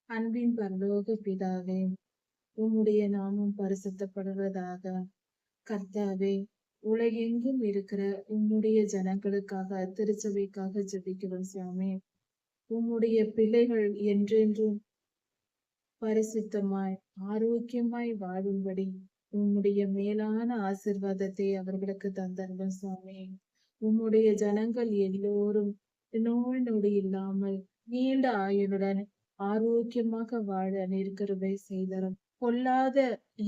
அன்பின் பரலோக பிதாவே, உம்முடைய நாமம் பரிசுத்தப்படுவதாக. கர்த்தாவே, உலகெங்கும் இருக்கிற உம்முடைய ஜனங்களுக்காக, திருச்சபைக்காக ஜெபிக்கிறோம் சுவாமி. உம்முடைய பிள்ளைகள் என்றென்றும் பரிசுத்தமாய் ஆரோக்கியமாய் வாழும்படி உம்முடைய மேலான ஆசிர்வாதத்தை அவர்களுக்கு தந்தருளும் சுவாமி. உம்முடைய ஜனங்கள் எல்லோரும் நோய் நொடி இல்லாமல் நீண்ட ஆயுளுடன் ஆரோக்கியமாக வாழ நிற்கிறதை செய்தரும். பொல்லாத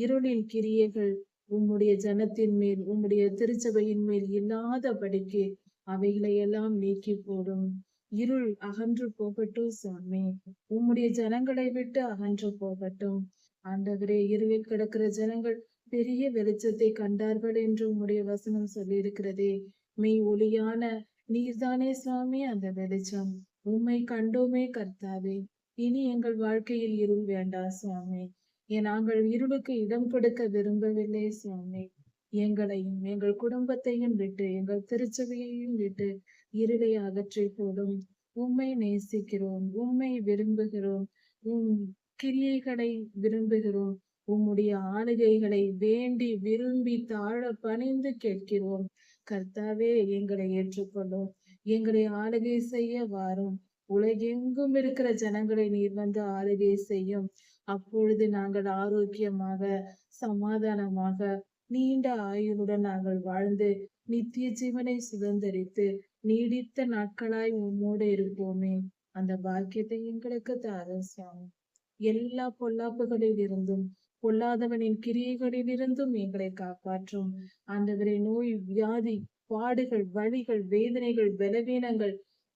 இருளின் கிரியைகள் உம்முடைய ஜனத்தின் மேல், உம்முடைய திருச்சபையின் மேல் இல்லாதபடிக்கு அவைகளை எல்லாம் நீக்கி போடும். இருள் அகன்று போகட்டும் சுவாமி. உம்முடைய ஜனங்களை விட்டு அகன்று போகட்டும். ஆண்டவரே, இருளில் கிடக்கிற ஜனங்கள் பெரிய வெளிச்சத்தை கண்டார்கள் என்று உம்முடைய வசனம் சொல்லியிருக்கிறதே. மெய் ஒளியான நீர்தானே சுவாமி அந்த வெளிச்சம். உம்மை கண்டோமே கர்த்தாவே. இனி எங்கள் வாழ்க்கையில் இருள் வேண்டாம் சுவாமி. நாங்கள் இருளுக்கு இடம் கொடுக்க விரும்பவில்லை சுவாமி. எங்களையும் எங்கள் குடும்பத்தையும் விட்டு, எங்கள் திருச்சபையையும் விட்டு இருளை அகற்றி போடும். உம்மை நேசிக்கிறோம், உம்மை விரும்புகிறோம், உம் கிரியைகளை விரும்புகிறோம். உம்முடைய ஆளுகைகளை வேண்டி விரும்பி தாழ பணிந்து கேட்கிறோம். கர்த்தாவே, எங்களை ஏற்றுக்கொள்ளும். எங்களை ஆளுகை செய்ய வாரும். உலகெங்கும் இருக்கிற ஜனங்களை நீர் வந்து ஆளுகை செய்யும். அப்பொழுது நாங்கள் ஆரோக்கியமாக, சமாதானமாக, நீண்ட ஆயுளுடன் நாங்கள் வாழ்ந்து நித்திய ஜீவனை சுதந்திரித்து நீடித்த நாட்களாய் உம்மோடு இருப்போமே. அந்த பாக்கியத்தை எங்களுக்கு தாரும் சுவாமி. எல்லா பொல்லாப்புகளில் இருந்தும், பொல்லாதவனின் கிரியைகளில் இருந்தும் எங்களை காப்பாற்றும். ஆண்டவரே, நோய், வியாதி, பாடுகள், வலிகள், வேதனைகள், பலவீனங்கள்,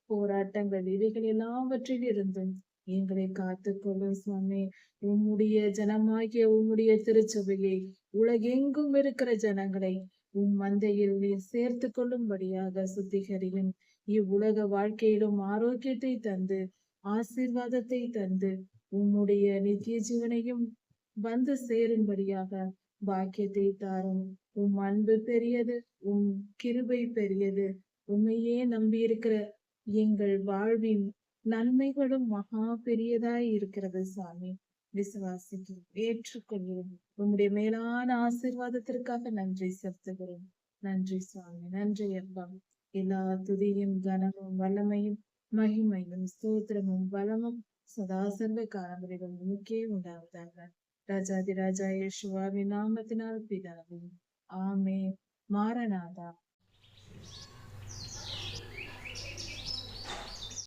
போராட்டங்கள் இவைகள் எல்லாவற்றில் இருந்தும் எங்களை காத்துக்கொள்ளும் சுவாமி. உம்முடைய ஜனமாகிய உம்முடைய திருச்சபையை, உலகெங்கும் இருக்கிற ஜனங்களை உம் மந்தையில் நீர் சேர்த்து கொள்ளும்படியாக சுத்திகரியும். இவ்வுலக வாழ்க்கையிலும் ஆரோக்கியத்தை தந்து, ஆசீர்வாதத்தை தந்து, உம்முடைய நித்திய ஜீவனையும் வந்து சேரும்படியாக பாக்கியத்தை தாரும். உம் அன்பு பெரியது, உம் கிருபை பெரியது. உண்மையே நம்பியிருக்கிற எங்கள் வாழ்வின் நன்மைகளும் மகா பெரியதாய் இருக்கிறது சாமி. விசுவாசிக்கிறோம், ஏற்றுக்கொள்கிறோம். உங்களுடைய மேலான ஆசீர்வாதத்திற்காக நன்றி செலுத்துகிறோம். நன்றி சுவாமி, நன்றி அப்பா. எல்லா துதியும், கனமும், வல்லமையும், மகிமையும், ஸ்தோத்திரமும், பலமும் சதாசர்வ காலங்களிலும் உனக்கே உண்டாவதாக. ராஜாதி ராஜா இயேசுவின் நாமத்தினால் பிதாவே, ஆமென். மாரநாதா.